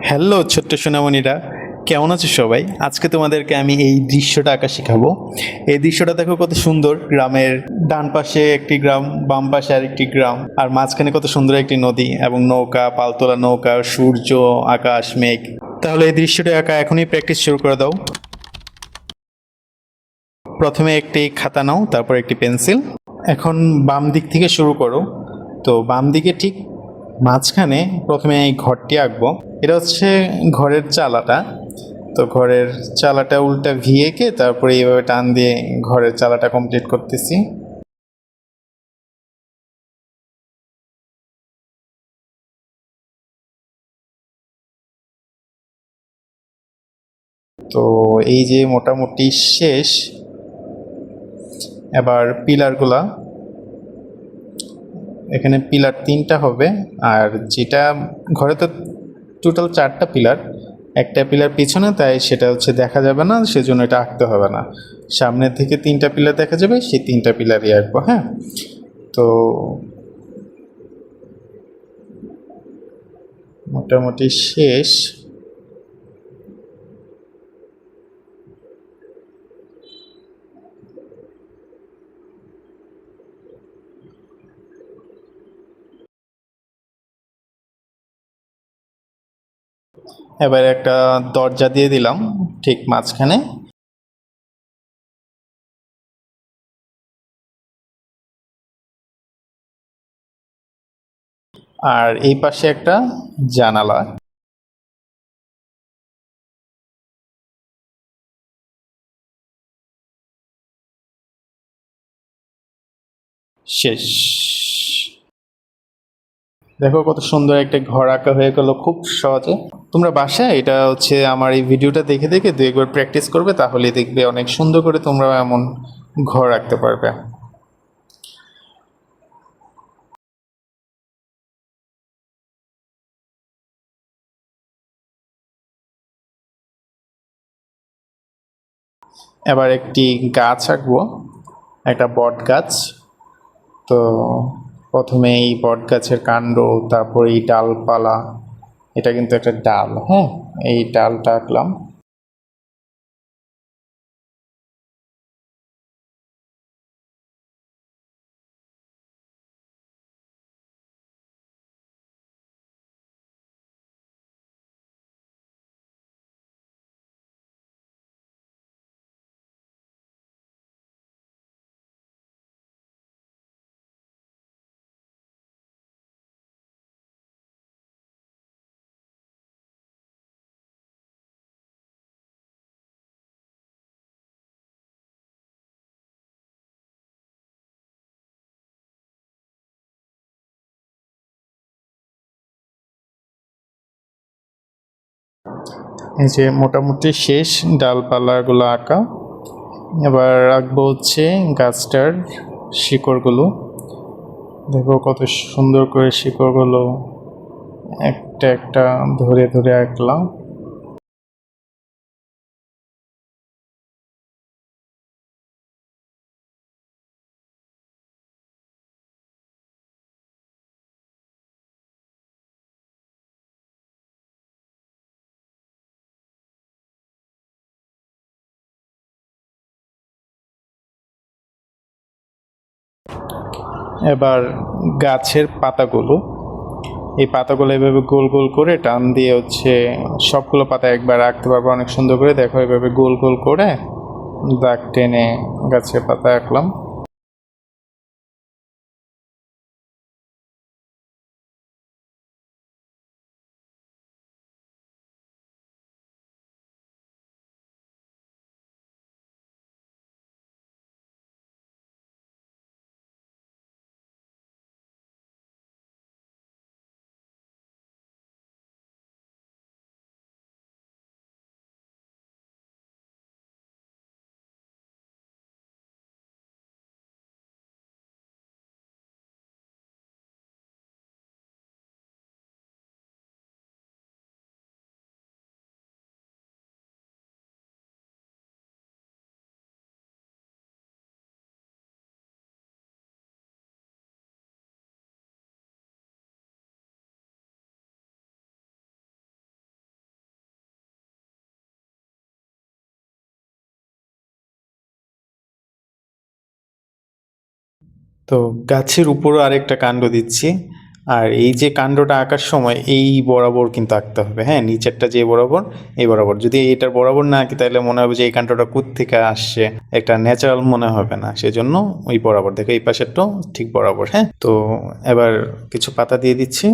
Hello ছোট্ট সোনামণিরা, কেমন আছো সবাই? আজকে তোমাদেরকে আমি এই দৃশ্যটা আঁকা শেখাবো। এই দৃশ্যটা দেখো কত সুন্দর। গ্রামের ডান পাশে একটি গ্রাম, বাম পাশে আরেকটি গ্রাম, আর মাঝখানে কত সুন্দর একটি নদী এবং নৌকা, পালতোলা নৌকা, সূর্য, আকাশ, মেঘ। তাহলে এই দৃশ্যটা আঁকা এখনই প্র্যাকটিস শুরু করে দাও। প্রথমে একটি খাতা নাও, তারপর একটি পেন্সিল। এখন বাম দিক থেকে শুরু করো। তো বাম দিকে ঠিক মাঝখানে প্রথমে এই ঘরটি আঁকবো। এটা হচ্ছে ঘরের চালাটা। তো ঘরের চালাটা উল্টা ভি এঁকে তারপরে এইভাবে টান দিয়ে ঘরের চালাটা কমপ্লিট করতেছি। তো এই যে মোটামুটি শেষ। এবার পিলারগুলা, এখানে পিলার তিনটা হবে। আর যেটা ঘরে তো টোটাল চারটা পিলার, একটা পিলার পিছনে, তাই সেটা হচ্ছে দেখা যাবে না, সেজন্য এটা আঁকতে হবে না। সামনের থেকে তিনটা পিলার দেখা যাবে, সেই তিনটা পিলারই আঁকবো। হ্যাঁ, তো মোটামুটি শেষ। এবার একটা দরজা দিয়ে দিলাম ঠিক মাঝখানে। আর এই পাশে একটা জানালা। শেষ। দেখো কত সুন্দর একটা ঘর আঁকা হয়ে গেল খুব সহজে। তোমরা বাসায় এটা হচ্ছে আমার এই ভিডিওটা দেখে দেখে দু একবার প্র্যাকটিস করবে, তাহলে দেখবে অনেক সুন্দর করে তোমরা এমন ঘর আঁকতে পারবে। এবার একটি গাছ আঁকবো, একটা বট গাছ। তো প্রথমে এই বট গাছের কাণ্ড, তারপর এই ডালপালা, এটা কিন্তু একটা ডাল। হ্যাঁ, এই ডালটা আঁকলাম। এই যে মোটামুটি শেষ ডালপালাগুলো আঁকা। এবার আঁকবো হচ্ছে গাছটার শিকড়গুলো। দেখো কত সুন্দর করে শিকড়গুলো একটা একটা ধরে ধরে আঁকলাম। এবার গাছের পাতাগুলো, এই পাতাগুলো এভাবে গোল গোল করে টান দিয়ে হচ্ছে সবগুলো পাতা একবার আঁকতে পারবো অনেক সুন্দর করে। দেখো এভাবে গোল গোল করে দাগ টেনে গাছের পাতা আঁকলাম। তো গাছের উপরও আরেকটা কাণ্ড দিচ্ছি, আর এই যে কাণ্ডটা আঁকার সময় এই বরাবর কিন্তু আঁকতে হবে। হ্যাঁ, নিচেরটা যে বরাবর, এই বরাবর। যদি এটার বরাবর না আঁকি তাহলে মনে হবে যে এই কাণ্ডটা কোত্থেকে আসছে, একটা ন্যাচারাল মনে হবে না। সেজন্য ওই বরাবর দেখো, এই পাশেরটাও ঠিক বরাবর। হ্যাঁ, তো এবার কিছু পাতা দিয়ে দিচ্ছি।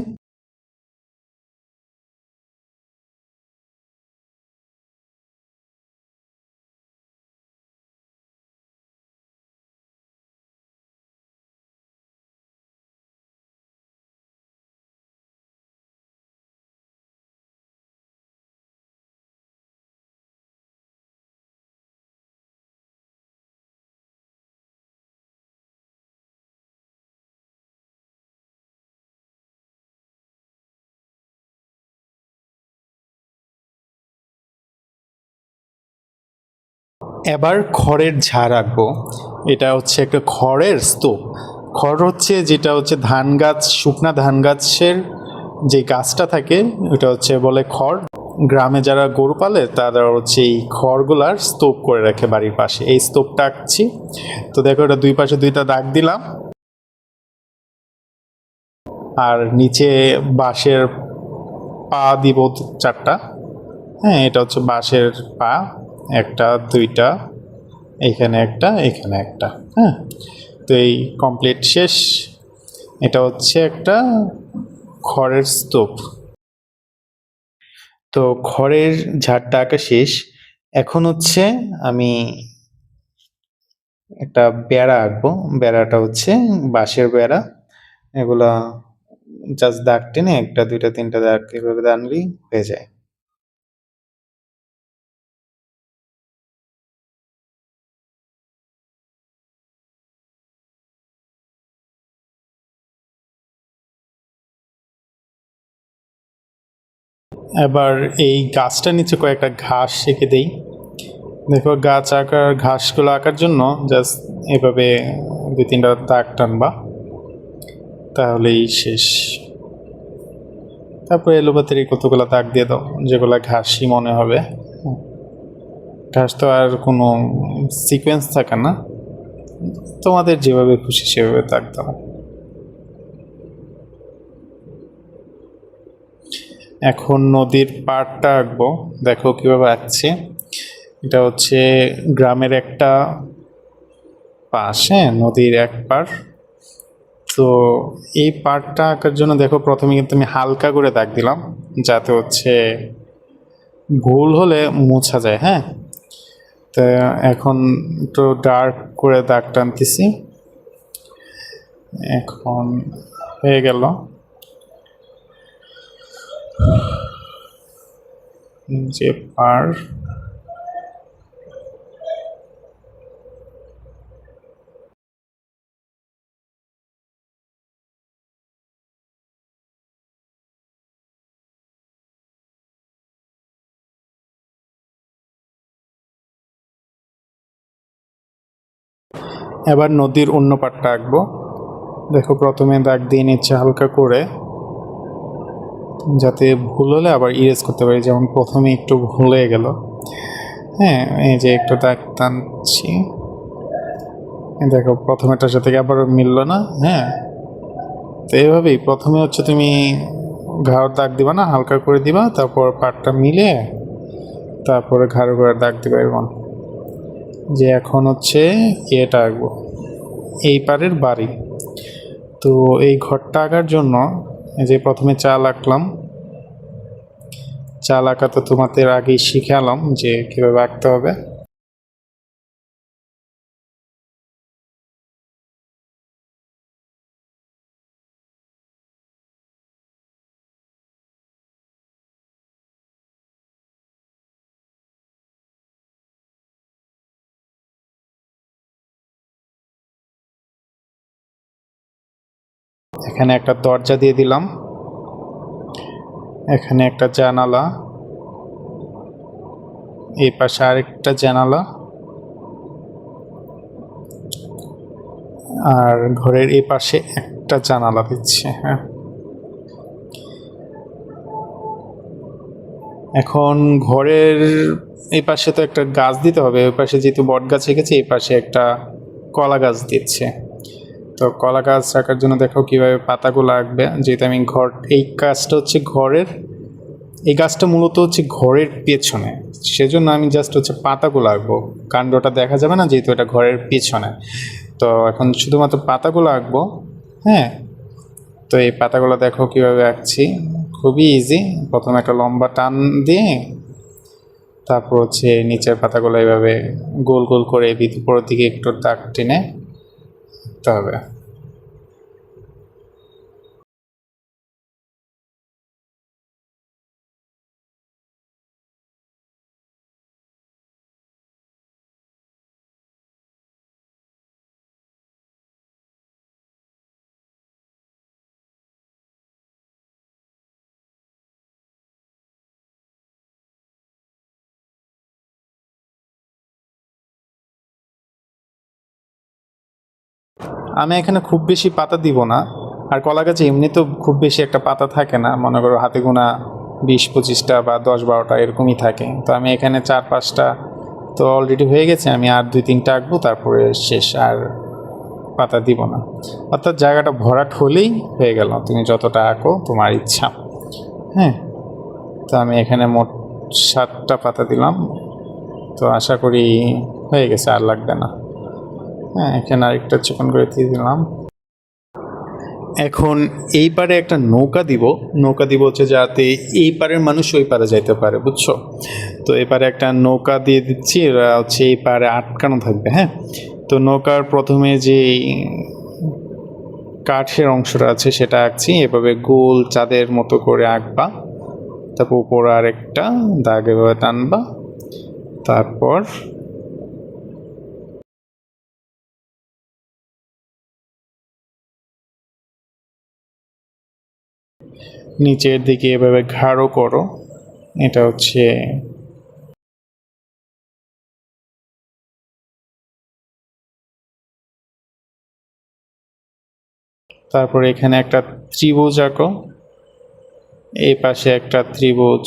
এবার খড়ের ঝাড় আঁকবো। এটা হচ্ছে একটা খড়ের স্তূপ। খড় হচ্ছে যেটা হচ্ছে ধান গাছ, শুকনা ধান গাছের যে গাছটা থাকে ওটা হচ্ছে বলে খড়। গ্রামে যারা গরু পালে তারা হচ্ছে এই খড়গুলার স্তূপ করে রাখে বাড়ির পাশে। এই স্তূপটা আঁকছি। তো দেখো, এটা দুই পাশে দুইটা দাগ দিলাম, আর নিচে বাঁশের পা দিব চারটা। হ্যাঁ, এটা হচ্ছে বাঁশের পা, একটা, দুইটা, এইখানে একটা, এখানে একটা। হ্যাঁ, তো এই কমপ্লিট শেষ। এটা হচ্ছে একটা খড়ের স্তূপ। তো খড়ের ঝাড়টা আঁকা শেষ। এখন হচ্ছে আমি একটা বেড়া আঁকবো। বেড়াটা হচ্ছে বাঁশের বেড়া। এগুলা জাস্ট দাগ টেনে একটা, দুইটা, তিনটা দাগ এভাবে টানলেই হয়ে যায়। এবার এই গাছটার নিচে কয়েকটা ঘাস এঁকে দেই। দেখো, গাছ আঁকার, ঘাসগুলো আঁকার জন্য জাস্ট এভাবে দুই তিনটা দাগ টানবা, তাহলেই শেষ। তারপরে এলোপাতারি কতগুলো দাগ দিয়ে দাও, যেগুলো ঘাসই মনে হবে। ঘাস তো আর কোনো সিকোয়েন্স থাকে না, তোমাদের যেভাবে খুশি সেভাবে দাগ দাও। এখন নদীর পাড়টা আঁকবো। দেখো কিভাবে আঁকছি। এটা হচ্ছে গ্রামের একটা পাশ, হ্যাঁ, নদীর এক পাড়। তো এই পাড়টা আঁকার জন্য দেখো, প্রথমে কিন্তু আমি হালকা করে দাগ দিলাম, যাতে হচ্ছে ভুল হলে মোছা যায়। হ্যাঁ, তো এখন একটু ডার্ক করে দাগ টানতেছি। এখন হয়ে গেল। যে পাড়, এবার নদীর অন্য পাড়টা আঁকবো। দেখো, প্রথমে দাগ দিয়ে নিচ্ছে হালকা করে, যাতে ভুল হলে আবার ইরেজ করতে পারি। যেমন প্রথমে একটু ভুল হয়ে গেল। হ্যাঁ, এই যে একটু দাগ টানছি, দেখো প্রথমেটার সাথে আবার মিললো না। হ্যাঁ, তো এইভাবেই প্রথমে হচ্ছে তুমি ঘাড় দাগ দিবা না, হালকা করে দিবা, তারপর পাটটা মিলে তারপরে ঘাড় করে দাগ দিবা। এবং যে এখন হচ্ছে এটা আঁকবো, এই পারের বাড়ি। তো এই ঘরটা আঁকার জন্য যে প্রথমে চাল আঁকলাম। চাল আঁকা তো তোমাদের আগেই শিখালাম যে কীভাবে আঁকতে হবে। এখানে একটা দরজা দিয়ে দিলাম, এখানে একটা জানালা, এই পাশে আরেকটা জানালা, আর ঘরের এই পাশে একটা জানালা দিচ্ছে। হ্যাঁ, এখন ঘরের এই পাশে তো একটা গাছ দিতে হবে। ওই পাশে যেহেতু বট গাছ রেখেছে, এই পাশে একটা কলা গাছ দিচ্ছে। তো কলা গাছ রাখার জন্য দেখো কিভাবে পাতাগুলো আঁকবে, যেহেতু আমি এই গাছটা হচ্ছে এই গাছটা মূলত হচ্ছে ঘরের পেছনে, সেজন্য আমি জাস্ট হচ্ছে পাতাগুলো আঁকবো, কাণ্ডটা দেখা যাবে না যেহেতু এটা ঘরের পেছনে। তো এখন শুধুমাত্র পাতাগুলো আঁকবো। হ্যাঁ, তো এই পাতাগুলো দেখো কীভাবে আঁকছি, খুবই ইজি। প্রথমে একটা লম্বা টান দিয়ে তারপর হচ্ছে নিচের পাতাগুলো এইভাবে গোল গোল করে উপরের দিকে একটু দাগ টেনে আঁকতে হবে। আমি এখানে খুব বেশি পাতা দিব না, আর কলা গাছে এমনি তো খুব বেশি একটা পাতা থাকে না, মনে করো হাতে গোনা 20-25টা বা 10-12টা এরকমই থাকে। তো আমি এখানে 4-5টা তো অলরেডি হয়ে গেছে, আমি আর 2-3টা আঁকবো, তারপরে শেষ, আর পাতা দিব না। অর্থাৎ জায়গাটা ভরাট হলেই হয়ে গেল, তুমি যতটা আঁকো তোমার ইচ্ছা। হ্যাঁ, তো আমি এখানে মোট 7টা পাতা দিলাম, তো আশা করি হয়ে গেছে, আর লাগবে না। হ্যাঁ, এখানে আরেকটা চিকন করে দিয়ে দিলাম। এখন এই পারে একটা নৌকা দিব হচ্ছে যাতে এই পারের মানুষ ওই পারে যাইতে পারে, বুঝছো? তো এই পারে একটা নৌকা দিয়ে দিচ্ছি, এরা হচ্ছে এই পারে আটকানো থাকবে। হ্যাঁ, তো নৌকার প্রথমে যে কাঠের অংশটা আছে সেটা আঁকছি, এভাবে গোল চাঁদের মতো করে আঁকবা, তারপর উপরে আরেকটা দাগ এভাবে টানবা, তারপর নিচের দিকে এভাবে ঘাড়ো করো, এটা হচ্ছে তারপর এখানে একটা ত্রিভুজ আঁকো, এই পাশে একটা ত্রিভুজ,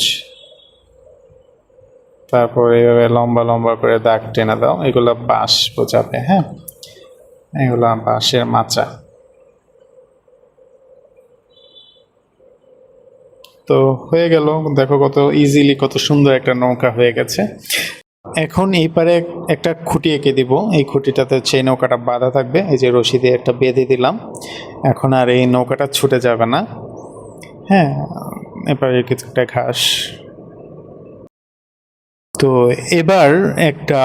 তারপর এইভাবে লম্বা লম্বা করে দাগ টেনে দাও, এগুলো বাঁশ বোঝাবে। হ্যাঁ, এগুলো বাঁশের মাচা। তো হয়ে গেল, দেখো কত ইজিলি, কত সুন্দর একটা নৌকা হয়ে গেছে। এখন এই পারে একটা খুঁটি এঁকে দিব, এই খুঁটিটাতে হচ্ছে এই নৌকাটা বাঁধা থাকবে, এই যে রশি দিয়ে একটা বেঁধে দিলাম। এখন আর এই নৌকাটা ছুটে যাবে না। হ্যাঁ, এবারে কিছুটা ঘাস। তো এবার একটা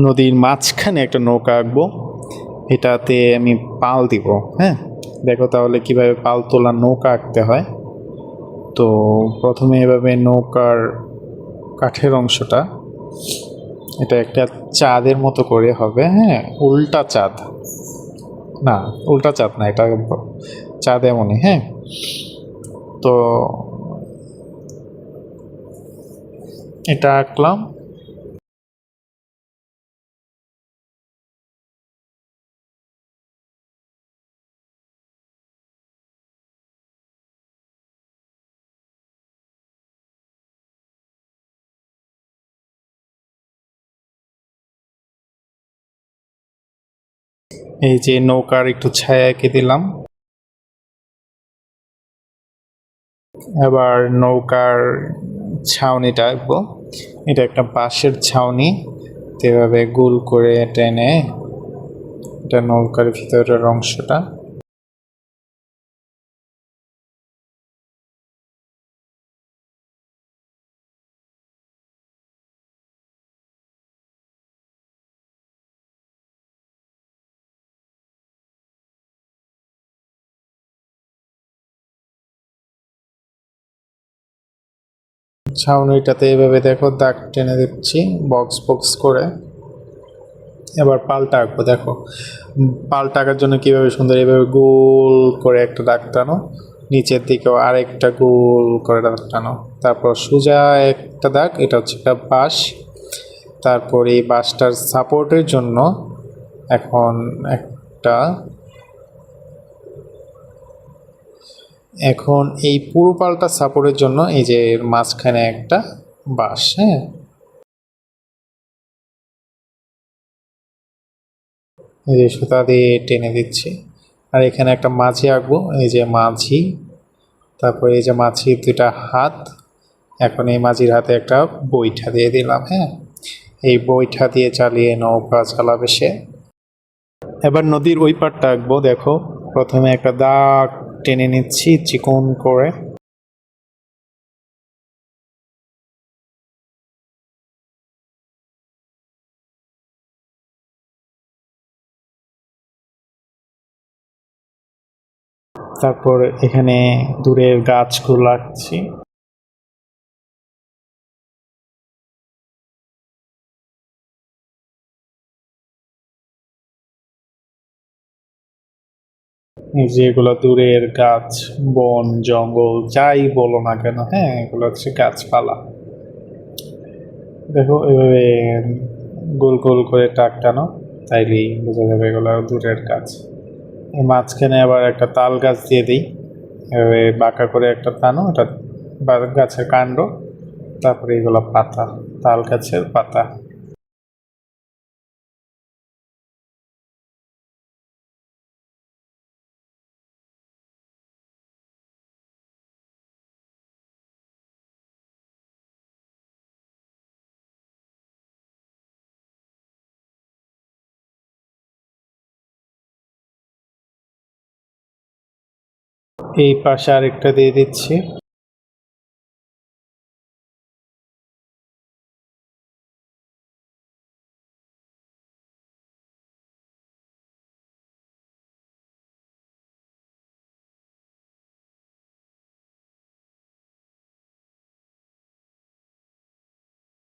নদীর মাঝখানে একটা নৌকা আঁকবো, এটাতে আমি পাল দিব। হ্যাঁ, দেখো তাহলে কিভাবে পাল তোলা নৌকা আঁকতে হয়। তো প্রথমে এভাবে নৌকার কাঠের অংশটা, এটা একটা চাঁদের মতো করে হবে। হ্যাঁ, উল্টা চাঁদ না, উল্টা চাঁদ না, এটা চাঁদ এমনই। হ্যাঁ, তো এটা আঁকলাম। এই যে নৌকার একটু ছায়া এঁকে দিলাম। এবার নৌকার ছাউনিটা আঁকবো, এটা একটা বাঁশের ছাউনি, তো এভাবে গোল করে টেনে এটা নৌকার ভিতরের অংশটা। ছাউনিটাতে এভাবে দেখো দাগ টেনে দিচ্ছি বক্স বক্স করে। এবার পালটা আঁকবো, দেখো পালটা আঁকার জন্য কীভাবে সুন্দর এভাবে গোল করে একটা দাগ টানো, নিচের দিকেও আরেকটা গোল করে দাগ টানো, তারপর সোজা একটা দাগ, এটা হচ্ছে একটা বাঁশ। তারপর এই বাঁশটার সাপোর্টের জন্য এখন এই পুরো পালটা সাপোর্টের জন্য এই যে এর মাঝখানে একটা বাঁশ। হ্যাঁ, এই যে সুতা দিয়ে টেনে দিচ্ছি, আর এখানে একটা মাঝি আঁকবো, এই যে মাঝি, তারপরে এই যে মাঝির দুইটা হাত। এখন এই মাঝির হাতে একটা বৈঠা দিয়ে দিলাম। হ্যাঁ, এই বৈঠা দিয়ে চালিয়ে নৌকা চালাবে সে। এবার নদীর ওই পাড়টা আঁকবো। দেখো, প্রথমে একটা দাগ টেনে নিচ্ছি চিকন করে। তারপর এখানে দূরের গাছগুলো আঁকছি। এই যে এগুলো দূরের গাছ, বন জঙ্গল যাই বলো না কেন, হ্যাঁ, এগুলো হচ্ছে গাছপালা। দেখো এভাবে গোল গোল করে টাক টানো, তাইলেই বোঝা যাবে এগুলো দূরের গাছ। এই মাঝখানে আবার একটা তাল গাছ দিয়ে দিই, এভাবে বাঁকা করে একটা টানো, এটা গাছের কাণ্ড। তারপরে এগুলো পাতা, তাল গাছের পাতা। এই পাশে আরেকটা দিয়ে দিচ্ছি।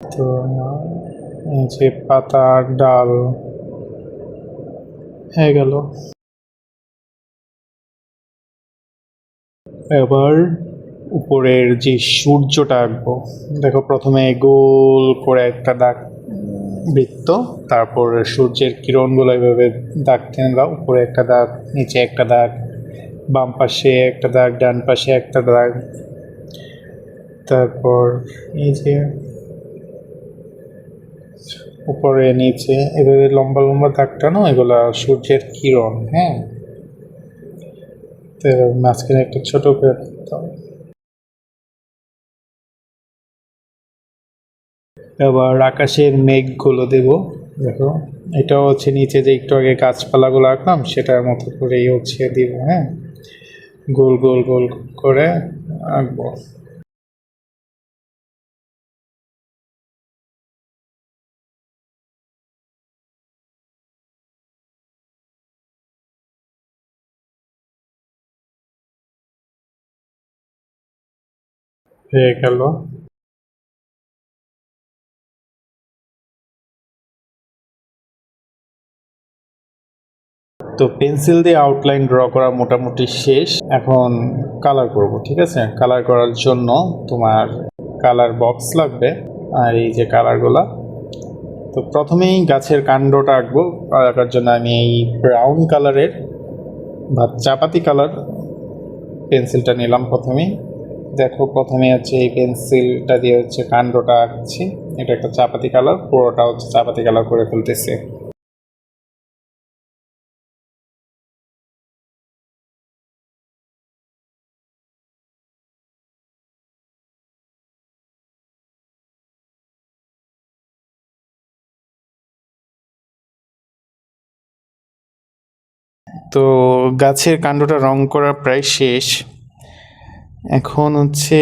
তো এই যে পাতার ডাল হয়ে গেল। এবার উপরের যে সূর্যটা আঁকবো। দেখো প্রথমে গোল করে একটা দাগ, বৃত্ত, তারপর সূর্যের কিরণগুলো এভাবে দাগ টেনে দাও। উপরে একটা দাগ, নিচে একটা দাগ, বাম পাশে একটা দাগ, ডান পাশে একটা দাগ। তারপর এই যে উপরে নিচে এভাবে লম্বা লম্বা দাগ টানো, এগুলা সূর্যের কিরণ। হ্যাঁ, তো মাঝখানে একটা ছোট করে দিতে হবে। এবার আকাশের মেঘগুলো দেব। দেখো, এটাও হচ্ছে নিচে যে একটু আগে গাছপালাগুলো আঁকলাম সেটার মতো করেই হচ্ছে দিব। হ্যাঁ, গোল গোল গোল করে আঁকবো। হয়ে গেল। তো পেন্সিল দিয়ে আউটলাইন ড্র করা মোটামুটি শেষ। এখন কালার করব। ঠিক আছে, কালার করার জন্য তোমার কালার বক্স লাগবে, আর এই যে কালারগুলা। তো প্রথমেই গাছের কাণ্ডটা আঁকবো। আঁকার জন্য আমি এই ব্রাউন কালারের বা চাপাতি কালার পেন্সিলটা নিলাম প্রথমেই। দেখো, প্রথমে হচ্ছে এই পেন্সিলটা দিয়ে হচ্ছে কাণ্ডটা আঁকছি। এটা একটা চাপাতি কালার, পুরোটা হচ্ছে চাপাতি কালার করে ফেলতেছে। তো গাছের কাণ্ডটা রং করা প্রায় শেষ। এখন হচ্ছে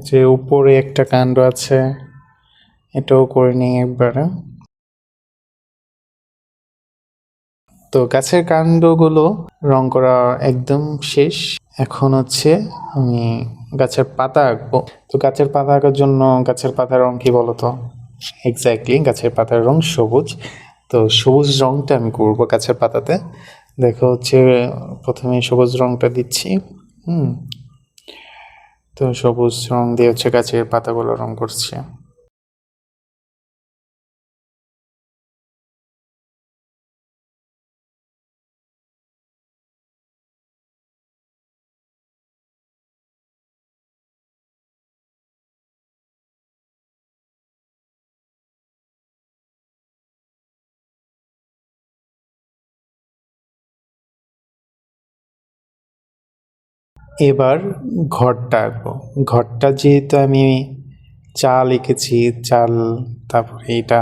যে উপরে একটা কাণ্ড আছে, এটাও করে নিই একবারে। তো গাছের কাণ্ডগুলো রং করা একদম শেষ। এখন হচ্ছে আমি গাছের পাতা আঁকবো। তো গাছের পাতা আঁকার জন্য গাছের পাতার রং কি বলতো? এক্স্যাক্টলি, গাছের পাতার রং সবুজ। তো সবুজ রংটা আমি করবো গাছের পাতাতে। দেখো হচ্ছে প্রথমে সবুজ রংটা দিচ্ছি। তো সবুজ রং দিয়ে হচ্ছে গাছের পাতাগুলো রং করছি। এবার ঘরটা আঁকবো। ঘরটা যেহেতু আমি চাল এঁকেছি, চাল, তারপরে এইটা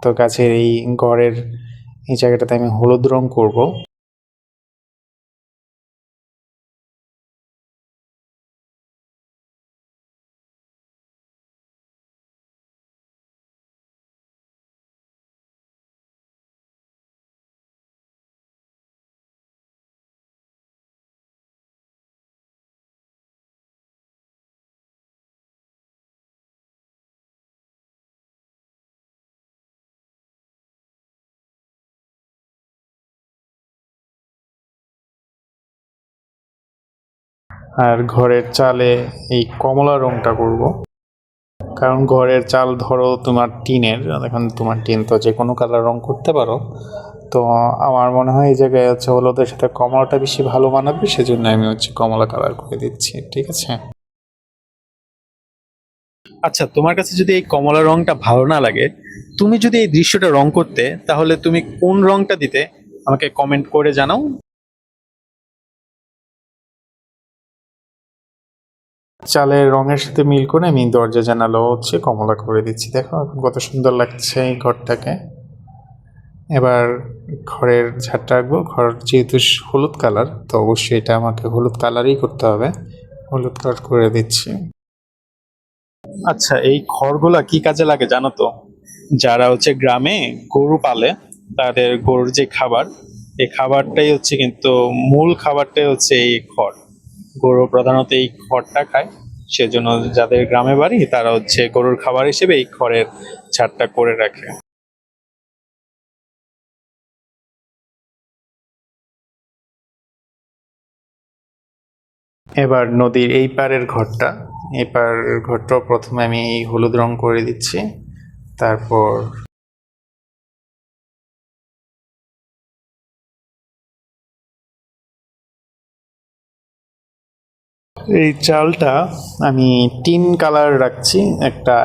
তো গাছের এই ঘরের এই জায়গাটাতে আমি হলুদ রং করব। আর ঘরের চালে এই কমলা রংটা করব, কারণ ঘরের চাল ধরো তোমার টিনের, এখন তোমার টিন তো যে কোনো কালার রং করতে পারো। তো আমার মনে হয় এই জায়গায় হচ্ছে হলুদের সাথে কমলাটা বেশি ভালো মানাবে, সেজন্য আমি হচ্ছে কমলা কালার করে দিচ্ছি। ঠিক আছে। আচ্ছা, তোমার কাছে যদি এই কমলা রংটা ভালো না লাগে, তুমি যদি এই দৃশ্যটা রং করতে, তাহলে তুমি কোন রংটা দিতে আমাকে কমেন্ট করে জানাও। চালের রঙের সাথে মিল করে আমি দরজা জানালা হচ্ছে কমলা করে দিচ্ছি। দেখো এখন কত সুন্দর লাগছে এই ঘরটাকে। এবার ঘরের ঝাড়টা আঁকবো। ঘর যেহেতু হলুদ কালার, তো অবশ্যই এটা আমাকে হলুদ কালারই করতে হবে। হলুদ কালার করে দিচ্ছি। আচ্ছা, এই খড়গুলা কি কাজে লাগে জানো তো? যারা হচ্ছে গ্রামে গরু পালে, তাদের গরুর যে খাবার, এই খাবারটাই হচ্ছে, কিন্তু মূল খাবারটাই হচ্ছে এই খড়। গরু প্রধানত এই খড়টা খায়। সেজন্য যাদের গ্রামে বাড়ি, তারা হচ্ছে গরুর খাবার হিসেবে এই খড়ের ছাড়টা করে রাখে। এবার নদীর এই পারের ঘরটা, এই পারের ঘরটাও প্রথমে আমি এই হলুদ রং করে দিচ্ছি। তারপর এই চালটা আমি টিন কালার রাখছি, একটা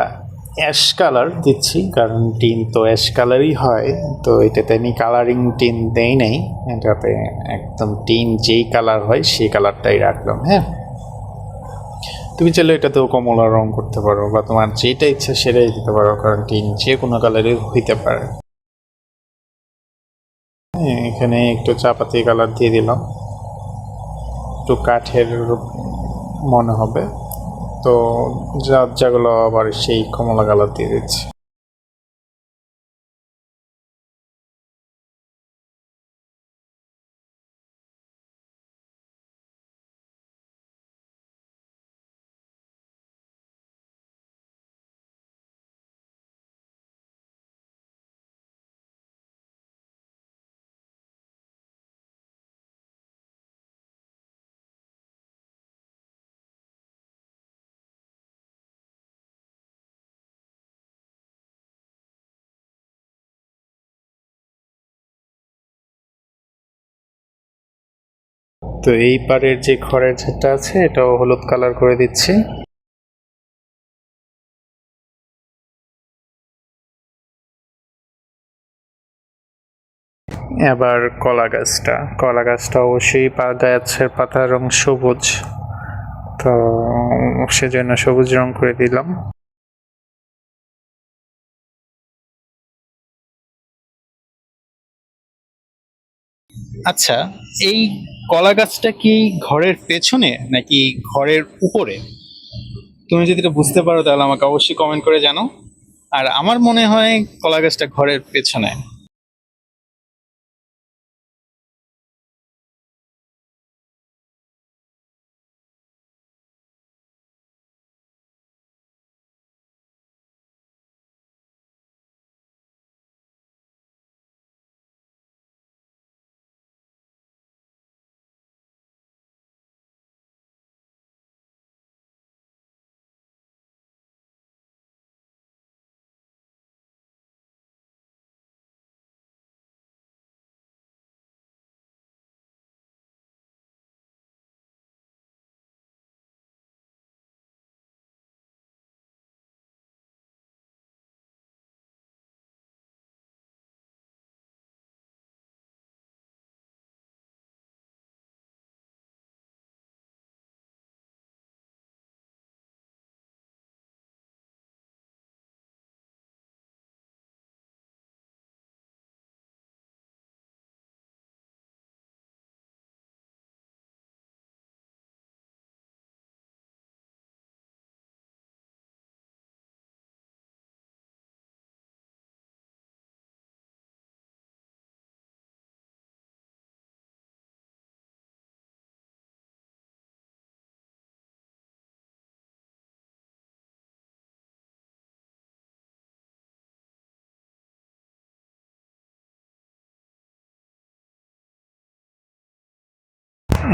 অ্যাশ কালার দিচ্ছি, কারণ টিন তো অ্যাশ কালারই হয়। তো এটাতে আমি কালারিং টিন দেই নাই, এটাতে একদম টিন যেই কালার হয় সেই কালারটাই রাখলাম। হ্যাঁ, তুমি চাইলে এটাতেও কমলা রং করতে পারো, বা তোমার যেটা ইচ্ছা সেটাই দিতে পারো, কারণ টিন যে কোনো কালারই হইতে পারে। হ্যাঁ, এখানে একটু চা পাতি কালার দিয়ে দিলাম, একটু কাঠের মনে হবে। তো যেগুলো আবার সেই কমলা কালার দিয়ে দিচ্ছি। তো এই পারের যে খড়ের ঝাড়টা আছে এটাও হলুদ কালার করে দিচ্ছি। এবার কলা গাছটা অবশ্যই গাছের পাতার রং সবুজ, তো সেজন্য সবুজ রং করে দিলাম। আচ্ছা, এই কলা গাছটা কি ঘরের পেছনে নাকি ঘরের উপরে? তুমি যদি এটা বুঝতে পারো তাহলে আমাকে অবশ্যই কমেন্ট করে জানাও। আর আমার মনে হয় কলা গাছটা ঘরের পেছনে।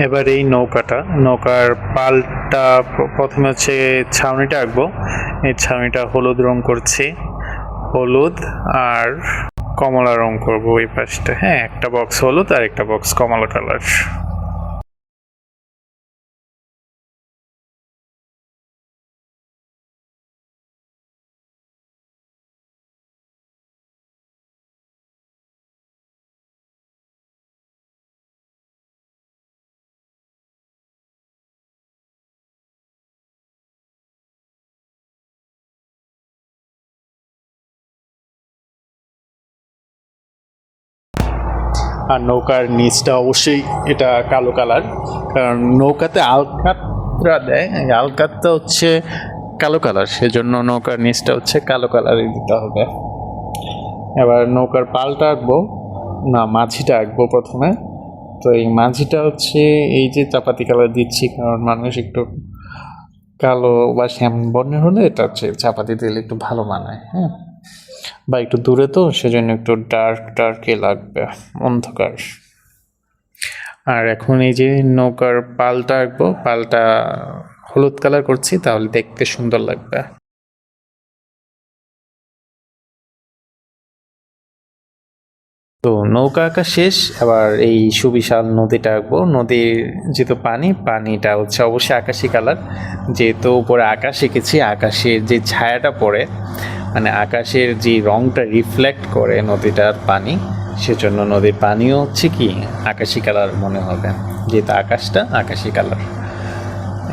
এবার এই নৌকার পালটা প্রথমে হচ্ছে ছাউনিটা আঁকবো। এই ছাউনিটা হলুদ রং করছি, হলুদ আর কমলা রং করবো ওই পাশটা। হ্যাঁ, একটা বক্স হলুদ আর একটা বক্স কমলা কালার। আর নৌকার নিচটা অবশ্যই এটা কালো কালার, কারণ নৌকাতে আলকাতরা দেয়, এই আলকাতটা হচ্ছে কালো কালার, সেজন্য নৌকার নিচটা হচ্ছে কালো কালারই দিতে হবে। এবার নৌকার পালটা আঁকবো, না মাঝিটা আঁকবো প্রথমে। তো এই মাঝিটা হচ্ছে এই যে চাপাতি কালার দিচ্ছি, কারণ মানুষ একটু কালো বা শ্যাম বর্ণের হলে এটা হচ্ছে চাপাতি দিলে একটু ভালো মানায়। হ্যাঁ, বা একটু দূরে তো সেজন্য একটু ডার্কে লাগবে, অন্ধকার। আর এখন এই যে নৌকার পালটা আঁকবো, পালটা হলুদ কালার করছি, তাহলে দেখতে সুন্দর লাগবে। তো নৌকা আঁকা শেষ, এবার এই সুবিশাল নদীটা আঁকবো। নদীর যেহেতু পানিটা হচ্ছে অবশ্যই আকাশি কালার, যেহেতু উপরে আকাশ এঁকেছি, আকাশের যে ছায়াটা পড়ে, মানে আকাশের যে রংটা রিফ্লেক্ট করে নদীটার পানি, সেজন্য নদীর পানিও হচ্ছে কি আকাশি কালার মনে হবে, যেহেতু আকাশটা আকাশি কালার।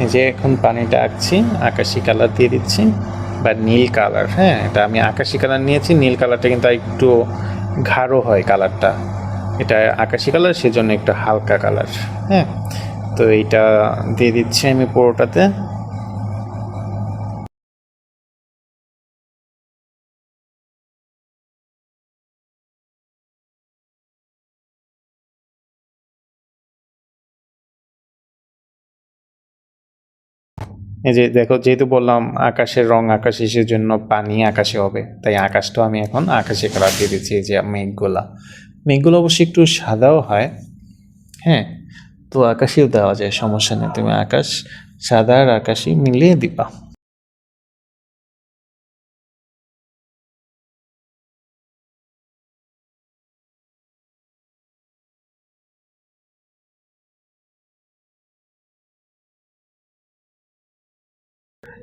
এই যে এখন পানিটা আঁকছি, আকাশি কালার দিয়ে দিচ্ছি বা নীল কালার। হ্যাঁ, এটা আমি আকাশি কালার নিয়েছি, নীল কালারটা কিন্তু একটু গাঢ় হয় কালারটা, এটা আকাশি কালার সেজন্য একটু হালকা কালার। হ্যাঁ, তো এইটা দিয়ে দিচ্ছি আমি পুরোটাতে। এই যে দেখো, যেহেতু বললাম আকাশের রং আকাশি, সেজন্য পানি আকাশে হবে, তাই আকাশটাও আমি এখন আকাশি কালার দিয়ে দিচ্ছি। এই যে মেঘগুলো অবশ্যই একটু সাদাও হয়। হ্যাঁ, তো আকাশিও দেওয়া যায়, সমস্যা নেই, তুমি আকাশ সাদা আর আকাশি মিলিয়ে দিবা।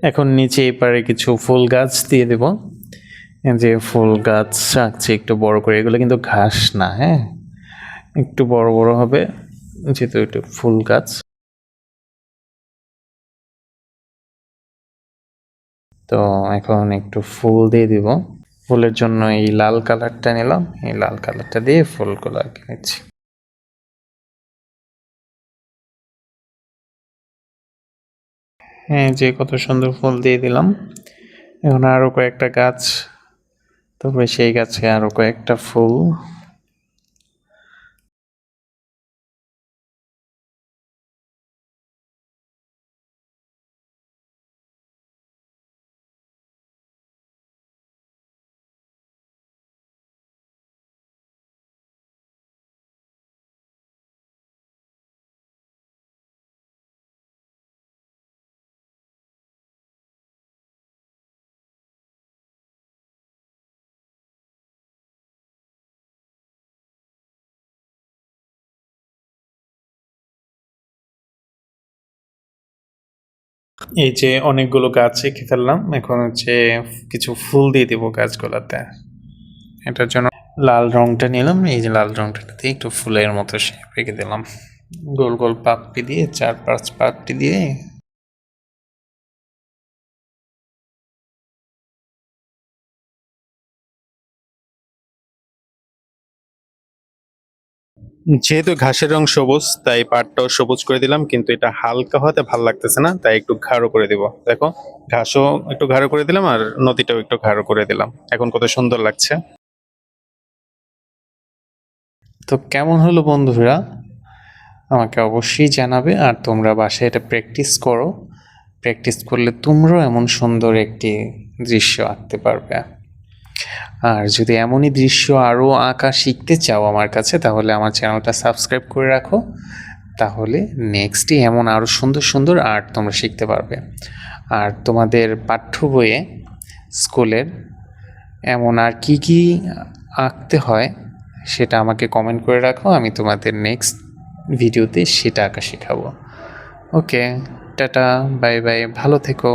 এখন নিচে এপারে কিছু ফুল গাছ দিয়ে দেব। এই যে ফুল গাছ আঁকছি একটু বড় করে, এগুলো কিন্তু ঘাস না, হ্যাঁ, একটু বড় বড় হবে যেহেতু একটু ফুল গাছ। তো এখন একটু ফুল দিয়ে দিব, ফুলের জন্য এই লাল কালারটা নিলাম, এই লাল কালারটা দিয়ে ফুলগুলো আঁকে নিচ্ছি। হ্যাঁ, যে কত সুন্দর ফুল দিয়ে দিলাম। এখন আরো কয়েকটা গাছ, তারপরে সেই গাছে আরো কয়েকটা ফুল। এই যে অনেকগুলো গাছ এঁকে ফেললাম, এখন হচ্ছে কিছু ফুল দিয়ে দেবো গাছগুলোতে। এটার জন্য লাল রংটা নিলাম, এই যে লাল রংটা দিয়ে একটু ফুলের মতো শেপ এঁকে দিলাম, গোল গোল পাপড়ি দিয়ে, 4-5 পাপড়ি দিয়ে। যেহেতু ঘাসের রং সবুজ, তাই পাড়টাও সবুজ করে দিলাম, কিন্তু এটা হালকা হতে ভালো লাগতেছে না, তাই একটু গাঢ় করে দিব। দেখো, ঘাসও একটু গাঢ় করে দিলাম আর নদীটাও একটু গাঢ় করে দিলাম, এখন কত সুন্দর লাগছে। তো কেমন হলো বন্ধুরা, আমাকে অবশ্যই জানাবে। আর তোমরা বাসায় এটা প্র্যাকটিস করো, প্র্যাকটিস করলে তোমরাও এমন সুন্দর একটি দৃশ্য আঁকতে পারবে। আর যদি এমনই দৃশ্য আরও আঁকা শিখতে চাও আমার কাছে, তাহলে আমার চ্যানেলটা সাবস্ক্রাইব করে রাখো। তাহলে নেক্সটে এমন আরও সুন্দর সুন্দর আর্ট তোমরা শিখতে পারবে। আর তোমাদের পাঠ্য বইয়ে স্কুলের এমন আর কি কি আঁকতে হয় সেটা আমাকে কমেন্ট করে রাখো, আমি তোমাদের নেক্সট ভিডিওতে সেটা আঁকা শেখাবো। ওকে, টাটা, বাই বাই, ভালো থেকো।